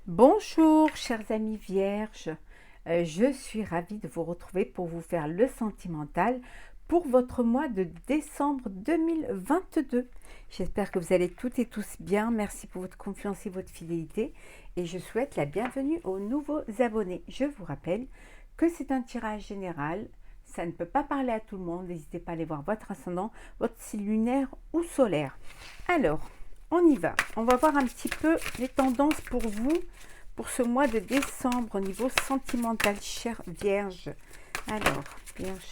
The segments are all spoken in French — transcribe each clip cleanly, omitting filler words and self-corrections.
Bonjour chers amis vierges, je suis ravie de vous retrouver pour vous faire le sentimental pour votre mois de décembre 2022. J'espère que vous allez toutes et tous bien, merci pour votre confiance et votre fidélité et je souhaite la bienvenue aux nouveaux abonnés. Je vous rappelle que c'est un tirage général, ça ne peut pas parler à tout le monde, n'hésitez pas à aller voir votre ascendant, votre signe lunaire ou solaire. Alors, on y va. On va voir un petit peu les tendances pour vous pour ce mois de décembre au niveau sentimental, chère Vierge. Alors, Vierge,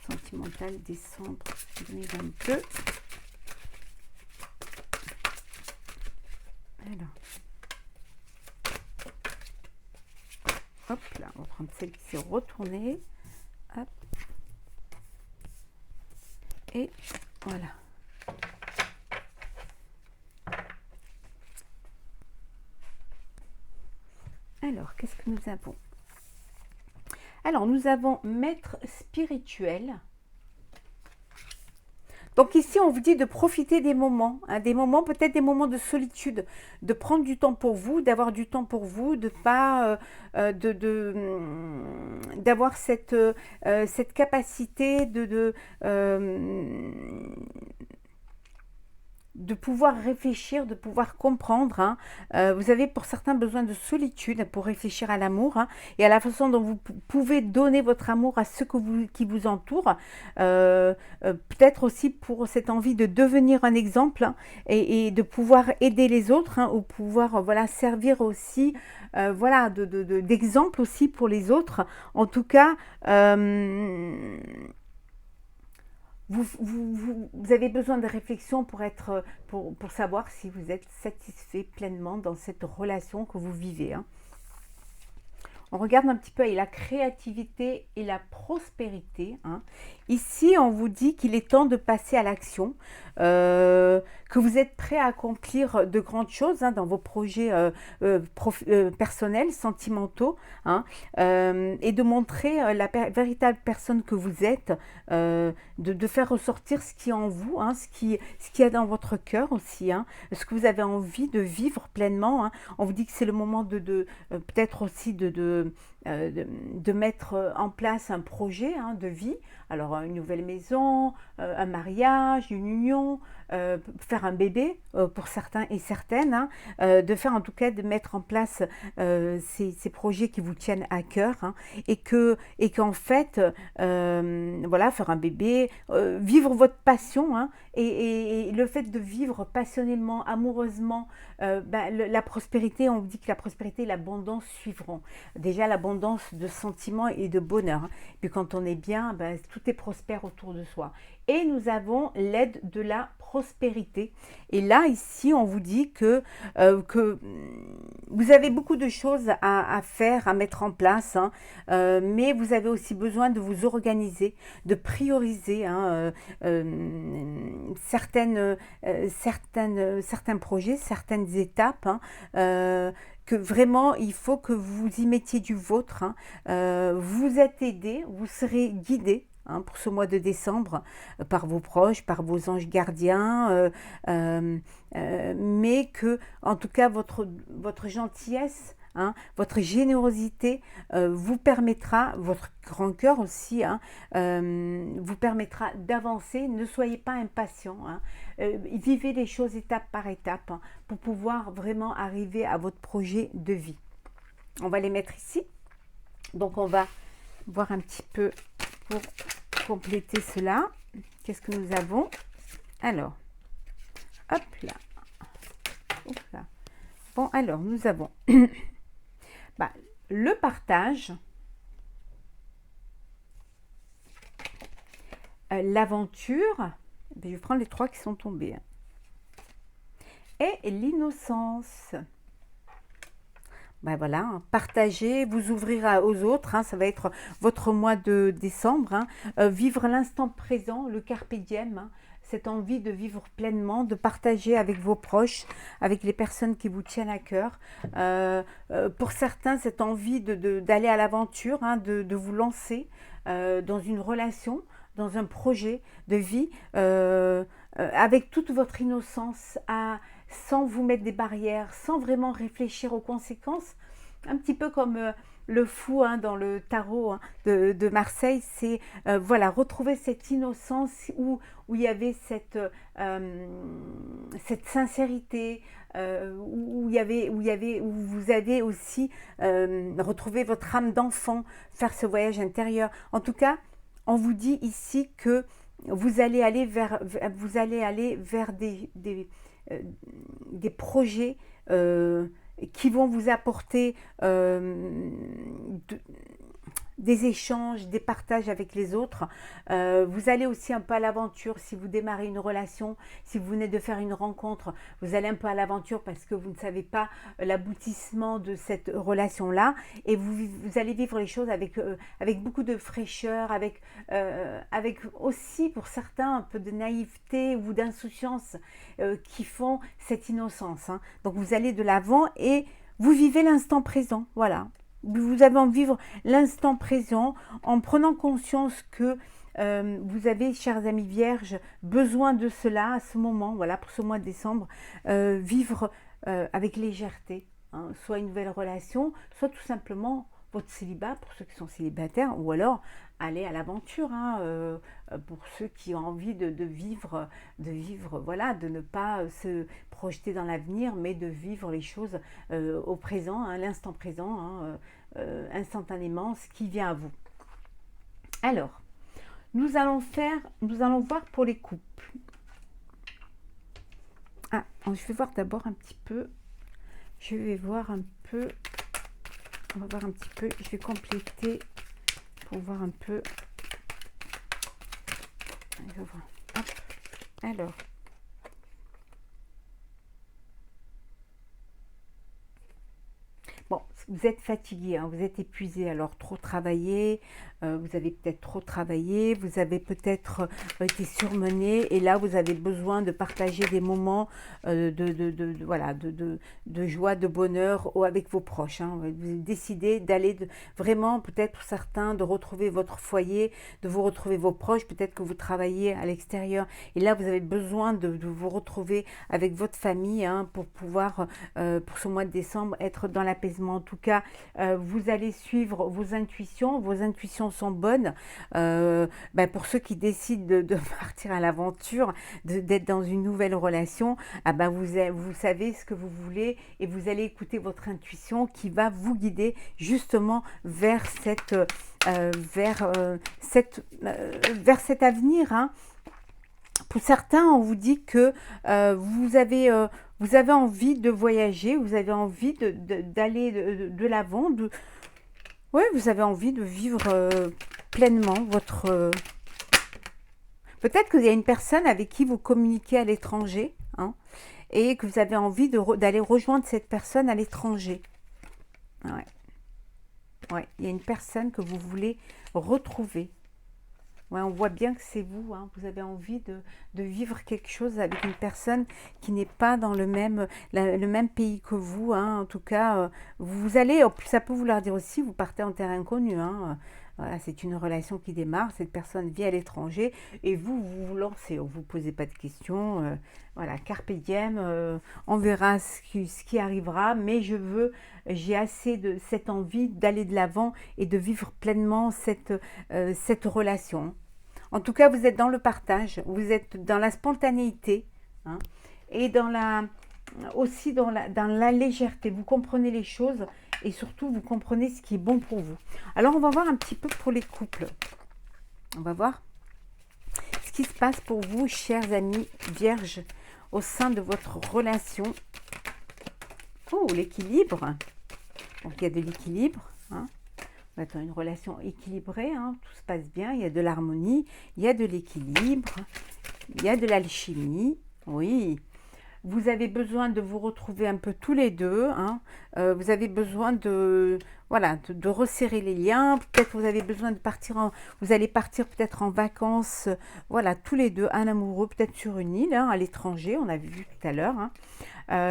sentimental, décembre 2022. Alors, hop là, on va prendre celle qui s'est retournée. Hop. Et voilà. Alors, qu'est-ce que nous avons? Alors, nous avons maître spirituel. Donc ici, on vous dit de profiter des moments, peut-être des moments de solitude, de prendre du temps pour vous, d'avoir du temps pour vous, de pas, d'avoir cette capacité de pouvoir réfléchir, de pouvoir comprendre. Vous avez pour certains besoin de solitude pour réfléchir à l'amour et à la façon dont vous pouvez donner votre amour à ceux qui vous entourent. Peut-être aussi pour cette envie de devenir un exemple et de pouvoir aider les autres ou pouvoir voilà, servir aussi voilà, d'exemple aussi pour les autres. En tout cas, vous avez besoin de réflexion pour savoir si vous êtes satisfait pleinement dans cette relation que vous vivez. On regarde un petit peu la créativité et la prospérité. Ici, on vous dit qu'il est temps de passer à l'action, que vous êtes prêt à accomplir de grandes choses dans vos projets personnels, sentimentaux, et de montrer la véritable personne que vous êtes, de faire ressortir ce qui est en vous, ce qu'il y a dans votre cœur aussi, ce que vous avez envie de vivre pleinement. On vous dit que c'est le moment peut-être aussi de mettre en place un projet de vie. Alors une nouvelle maison, un mariage, une union, faire un bébé pour certains et certaines, de faire en tout cas de mettre en place ces projets qui vous tiennent à cœur et qu'en fait voilà, faire un bébé, vivre votre passion et le fait de vivre passionnément, amoureusement, la prospérité, on vous dit que la prospérité et l'abondance suivront. Déjà l'abondance de sentiments et de bonheur. Puis quand on est bien, tout est prospère autour de soi. Et nous avons l'aide de la prospérité. Et là, ici, on vous dit que vous avez beaucoup de choses à faire, à mettre en place, mais vous avez aussi besoin de vous organiser, de prioriser certains projets, certaines étapes, que vraiment il faut que vous y mettiez du vôtre. Vous êtes aidé, vous serez guidé pour ce mois de décembre par vos proches, par vos anges gardiens, mais que en tout cas votre gentillesse, votre générosité vous permettra, votre grand cœur aussi, vous permettra d'avancer. Ne soyez pas impatient. Vivez les choses étape par étape pour pouvoir vraiment arriver à votre projet de vie. On va les mettre ici. Donc on va voir un petit peu pour compléter cela. Qu'est-ce que nous avons? Alors, hop là. Hop là. Bon, alors, nous avons le partage, l'aventure, je vais prendre les trois qui sont tombés, et l'innocence. Voilà, partager, vous ouvrir aux autres, ça va être votre mois de décembre, vivre l'instant présent, le carpe diem, cette envie de vivre pleinement, de partager avec vos proches, avec les personnes qui vous tiennent à cœur. Pour certains, cette envie d'aller à l'aventure, de vous lancer dans une relation, dans un projet de vie, avec toute votre innocence sans vous mettre des barrières, sans vraiment réfléchir aux conséquences. Un petit peu comme le fou hein, dans le tarot hein, de Marseille, c'est voilà, retrouver cette innocence où il y avait cette sincérité, où vous avez aussi retrouvé votre âme d'enfant, faire ce voyage intérieur. En tout cas, on vous dit ici que vous allez aller vers des projets qui vont vous apporter des échanges, des partages avec les autres. Vous allez aussi un peu à l'aventure si vous démarrez une relation, si vous venez de faire une rencontre, vous allez un peu à l'aventure parce que vous ne savez pas l'aboutissement de cette relation-là et vous allez vivre les choses avec beaucoup de fraîcheur, avec aussi pour certains un peu de naïveté ou d'insouciance qui font cette innocence. Hein. Donc vous allez de l'avant et vous vivez l'instant présent, voilà. Vous avez envie de vivre l'instant présent en prenant conscience que vous avez, chers amis vierges, besoin de cela à ce moment, voilà, pour ce mois de décembre, vivre avec légèreté, hein, soit une nouvelle relation, soit tout simplement votre célibat pour ceux qui sont célibataires, ou alors aller à l'aventure hein, pour ceux qui ont envie de vivre, voilà, de ne pas se projeter dans l'avenir, mais de vivre les choses au présent, hein, l'instant présent, hein, instantanément, ce qui vient à vous. Alors, nous allons voir pour les couples. Ah, je vais voir d'abord un petit peu. Je vais voir un peu. On va voir un petit peu. Je vais compléter pour voir un peu. Hop. Alors. Bon, vous êtes fatigué, hein, vous êtes épuisé, alors trop travaillé, vous avez peut-être trop travaillé, vous avez peut-être été surmené et là vous avez besoin de partager des moments voilà, de joie, de bonheur avec vos proches. Hein. Vous décidez d'aller vraiment, peut-être pour certains, de retrouver votre foyer, de vous retrouver vos proches, peut-être que vous travaillez à l'extérieur et là vous avez besoin de vous retrouver avec votre famille hein, pour pouvoir, pour ce mois de décembre, être dans l'apaisement. En tout cas, vous allez suivre vos intuitions sont bonnes. Pour ceux qui décident de partir à l'aventure, d'être dans une nouvelle relation, vous savez ce que vous voulez et vous allez écouter votre intuition qui va vous guider justement vers cet avenir. Hein. Pour certains, on vous dit que vous avez envie de voyager, vous avez envie d'aller de l'avant, vous avez envie de vivre pleinement votre... Peut-être qu'il y a une personne avec qui vous communiquez à l'étranger hein, et que vous avez envie d'aller rejoindre cette personne à l'étranger. Ouais, il y a une personne que vous voulez retrouver. Ouais, on voit bien que c'est vous, hein. Vous avez envie de vivre quelque chose avec une personne qui n'est pas dans le même pays que vous. Hein. En tout cas, vous allez, ça peut vouloir dire aussi, vous partez en terre inconnue. Hein. Voilà, c'est une relation qui démarre, cette personne vit à l'étranger et vous vous lancez, vous ne posez pas de questions. Voilà, carpe diem, on verra ce qui arrivera, mais j'ai assez de cette envie d'aller de l'avant et de vivre pleinement cette relation. En tout cas, vous êtes dans le partage, vous êtes dans la spontanéité hein, et aussi dans la légèreté. Vous comprenez les choses et surtout, vous comprenez ce qui est bon pour vous. Alors, on va voir un petit peu pour les couples. On va voir ce qui se passe pour vous, chers amis vierges, au sein de votre relation. Oh, l'équilibre. Donc, il y a de l'équilibre. Hein. On va être dans une relation équilibrée. Hein. Tout se passe bien. Il y a de l'harmonie. Il y a de l'équilibre. Il y a de l'alchimie. Oui. Vous avez besoin de vous retrouver un peu tous les deux. Hein. Vous avez besoin de resserrer les liens. Peut-être vous avez besoin de partir vous allez partir peut-être en vacances. Voilà, tous les deux, un amoureux, peut-être sur une île, hein, à l'étranger. On a vu tout à l'heure. Hein.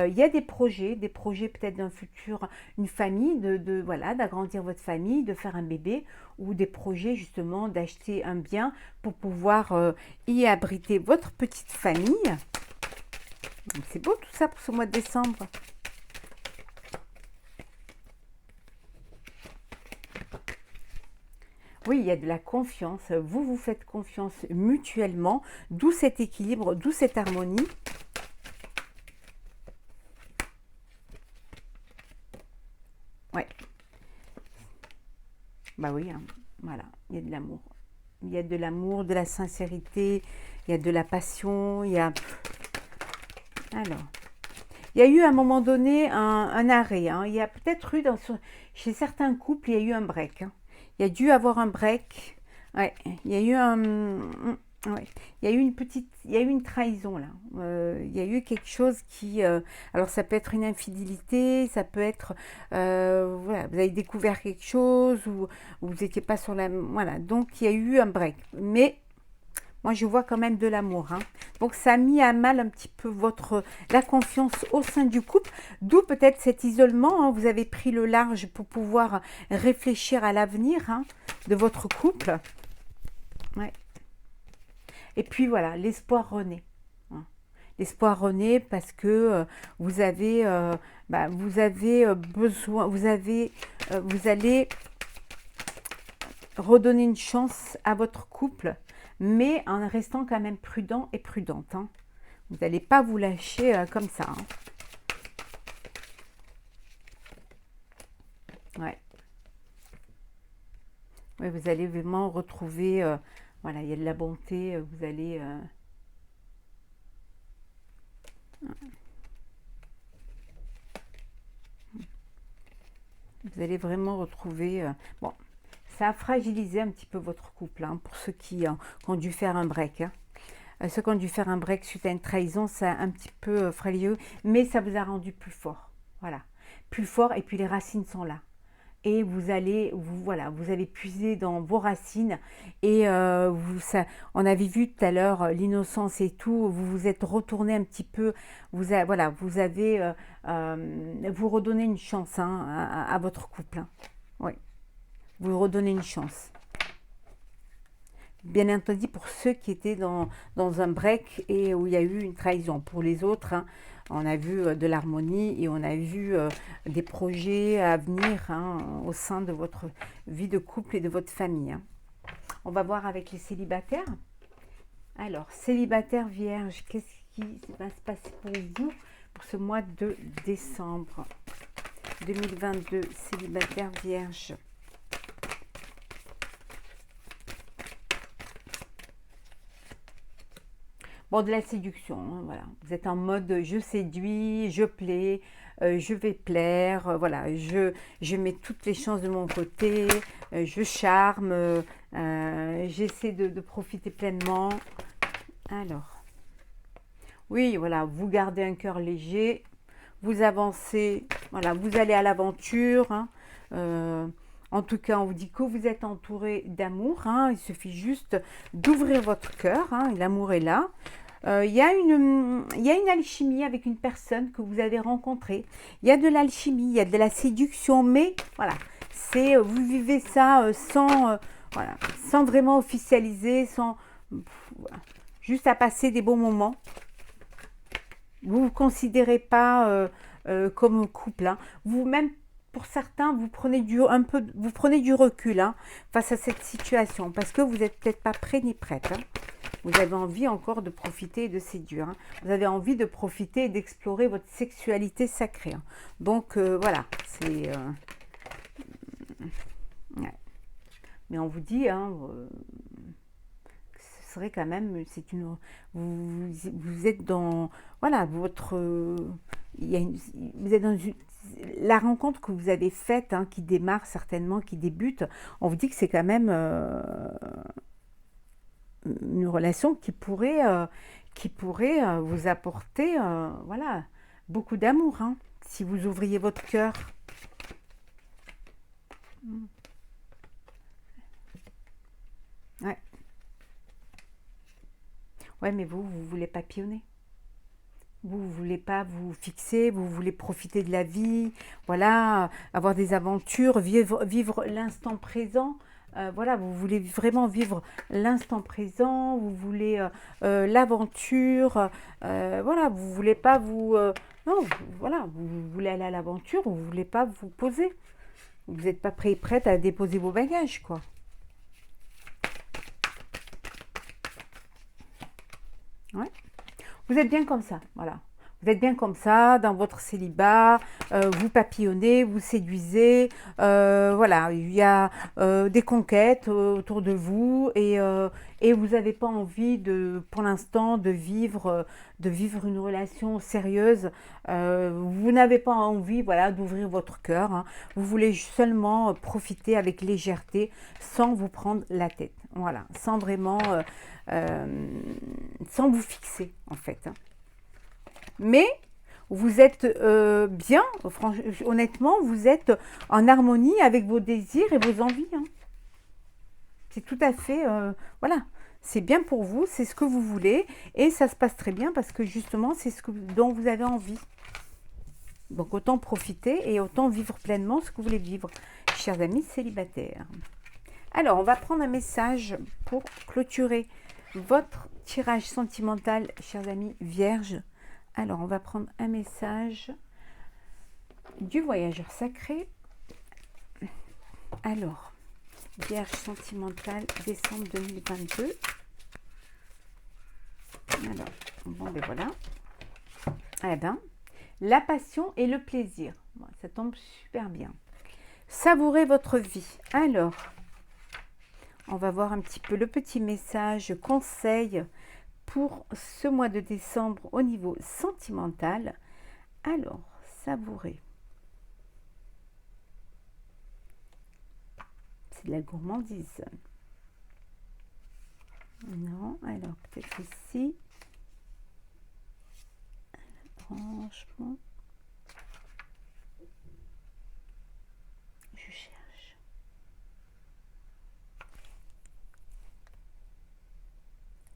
Il y a des projets peut-être d'un futur, une famille, d'agrandir votre famille, de faire un bébé, ou des projets justement d'acheter un bien pour pouvoir y abriter votre petite famille. C'est beau tout ça pour ce mois de décembre. Oui, il y a de la confiance. Vous vous faites confiance mutuellement, d'où cet équilibre, d'où cette harmonie. Ouais, bah oui, hein. Voilà, il y a de l'amour. Il y a de l'amour, de la sincérité, il y a de la passion, il y a... Alors, il y a eu à un moment donné un arrêt, hein. Il y a peut-être eu, chez certains couples, il y a eu un break, hein. Il y a dû avoir un break. Ouais, il y a eu ouais. Il y a eu une petite, il y a eu une trahison là. Il y a eu quelque chose qui, alors ça peut être une infidélité, ça peut être, voilà, vous avez découvert quelque chose ou vous n'étiez pas sur la, voilà. Donc il y a eu un break. Mais moi, je vois quand même de l'amour, hein. Donc, ça a mis à mal un petit peu la confiance au sein du couple, d'où peut-être cet isolement, hein. Vous avez pris le large pour pouvoir réfléchir à l'avenir, hein, de votre couple. Ouais. Et puis, voilà, l'espoir renaît, hein. L'espoir renaît parce que vous avez besoin, vous allez redonner une chance à votre couple, mais en restant quand même prudent et prudente, hein. Vous n'allez pas vous lâcher comme ça, hein. Ouais. Ouais, vous allez vraiment retrouver, voilà, il y a de la bonté, vous allez vraiment retrouver, bon, ça a fragilisé un petit peu votre couple, hein, pour ceux qui ont dû faire un break, hein. Ceux qui ont dû faire un break suite à une trahison, ça a un petit peu fragilisé, mais ça vous a rendu plus fort. Voilà. Plus fort, et puis les racines sont là. Et voilà, vous allez puiser dans vos racines. Et on avait vu tout à l'heure l'innocence et tout. Vous vous êtes retourné un petit peu. Voilà, vous redonnez une chance, hein, à votre couple, hein. Oui, vous redonnez une chance. Bien entendu, pour ceux qui étaient dans un break et où il y a eu une trahison. Pour les autres, hein, on a vu de l'harmonie et on a vu des projets à venir, hein, au sein de votre vie de couple et de votre famille, hein. On va voir avec les célibataires. Alors, célibataire vierge, qu'est-ce qui va se passer pour vous pour ce mois de décembre 2022, célibataire vierge? Bon, de la séduction, hein, voilà. Vous êtes en mode je séduis, je plais, je vais plaire, voilà. Je mets toutes les chances de mon côté, je charme, j'essaie de profiter pleinement. Alors, oui, voilà, vous gardez un cœur léger, vous avancez, voilà, vous allez à l'aventure, hein. En tout cas, on vous dit que vous êtes entouré d'amour, hein. Il suffit juste d'ouvrir votre cœur, hein, et l'amour est là. Il y a une alchimie avec une personne que vous avez rencontrée. Il y a de l'alchimie, il y a de la séduction, mais voilà, vous vivez ça voilà, sans vraiment officialiser, voilà, juste à passer des bons moments. Vous ne vous considérez pas comme couple, hein. Vous-même, pour certains, vous prenez du recul, hein, face à cette situation, parce que vous n'êtes peut-être pas prêt ni prête, hein. Vous avez envie encore de profiter et de séduire, hein. Vous avez envie de profiter et d'explorer votre sexualité sacrée, hein. Donc voilà, c'est... ouais. Mais on vous dit, hein, ce serait quand même, vous êtes dans, voilà, vous êtes dans la rencontre que vous avez faite, hein, qui démarre certainement, qui débute, on vous dit que c'est quand même une relation qui pourrait vous apporter, voilà, beaucoup d'amour, hein, si vous ouvriez votre cœur. Ouais. Ouais, mais vous voulez papillonner. Vous ne voulez pas vous fixer, vous voulez profiter de la vie, voilà, avoir des aventures, vivre l'instant présent, voilà, vous voulez vraiment vivre l'instant présent, vous voulez l'aventure, voilà, vous voulez pas non, voilà, vous voulez aller à l'aventure, vous voulez pas vous poser. Vous n'êtes pas prêt et prête à déposer vos bagages, quoi. Ouais. Vous êtes bien comme ça, voilà. Vous êtes bien comme ça, dans votre célibat, vous papillonnez, vous séduisez, voilà, il y a des conquêtes autour de vous et vous n'avez pas envie pour l'instant de vivre une relation sérieuse. Vous n'avez pas envie, voilà, d'ouvrir votre cœur, hein. Vous voulez seulement profiter avec légèreté, sans vous prendre la tête, voilà, sans vraiment, sans vous fixer en fait, hein. Mais vous êtes bien, honnêtement, vous êtes en harmonie avec vos désirs et vos envies, hein. C'est tout à fait, voilà, c'est bien pour vous, c'est ce que vous voulez et ça se passe très bien parce que justement, c'est dont vous avez envie. Donc autant profiter et autant vivre pleinement ce que vous voulez vivre, chers amis célibataires. Alors, on va prendre un message pour clôturer votre tirage sentimental, chers amis vierges. Alors, on va prendre un message du voyageur sacré. Alors, Vierge sentimentale, décembre 2022. Alors, bon, ben voilà. Eh ben, la passion et le plaisir. Bon, ça tombe super bien. Savourez votre vie. Alors, on va voir un petit peu le petit message conseil pour ce mois de décembre au niveau sentimental. Alors, savourer. C'est de la gourmandise. Non, alors peut-être ici. Franchement, je cherche.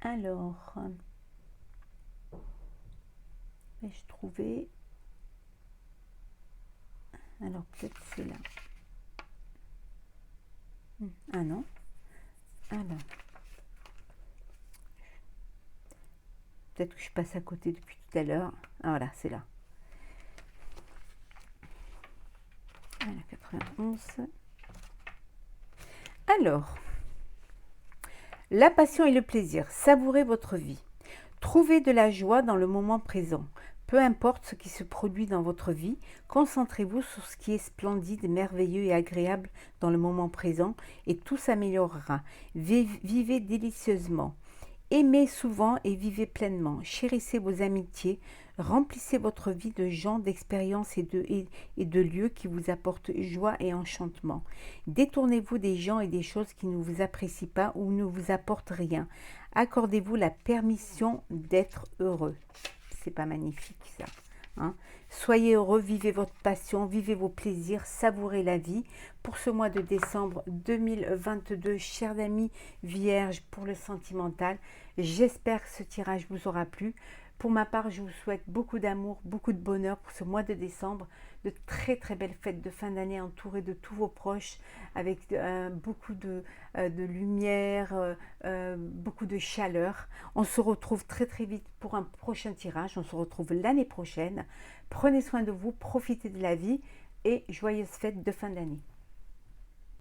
Alors, vais-je trouver? Alors peut-être c'est là. Ah non. Alors. Peut-être que je passe à côté depuis tout à l'heure. Ah voilà, c'est là. Voilà, 91. Alors, la passion et le plaisir. Savourez votre vie. Trouvez de la joie dans le moment présent. Peu importe ce qui se produit dans votre vie, concentrez-vous sur ce qui est splendide, merveilleux et agréable dans le moment présent et tout s'améliorera. Vivez délicieusement. Aimez souvent et vivez pleinement. Chérissez vos amitiés. Remplissez votre vie de gens, d'expériences et de lieux qui vous apportent joie et enchantement. Détournez-vous des gens et des choses qui ne vous apprécient pas ou ne vous apportent rien. Accordez-vous la permission d'être heureux. C'est pas magnifique ça, hein? Soyez heureux, vivez votre passion, vivez vos plaisirs, savourez la vie. Pour ce mois de décembre 2022, chers amis vierges, pour le sentimental, j'espère que ce tirage vous aura plu. Pour ma part, je vous souhaite beaucoup d'amour, beaucoup de bonheur pour ce mois de décembre, de très très belles fêtes de fin d'année entourées de tous vos proches, avec beaucoup de lumière, beaucoup de chaleur. On se retrouve très très vite pour un prochain tirage, on se retrouve l'année prochaine. Prenez soin de vous, profitez de la vie et joyeuses fêtes de fin d'année.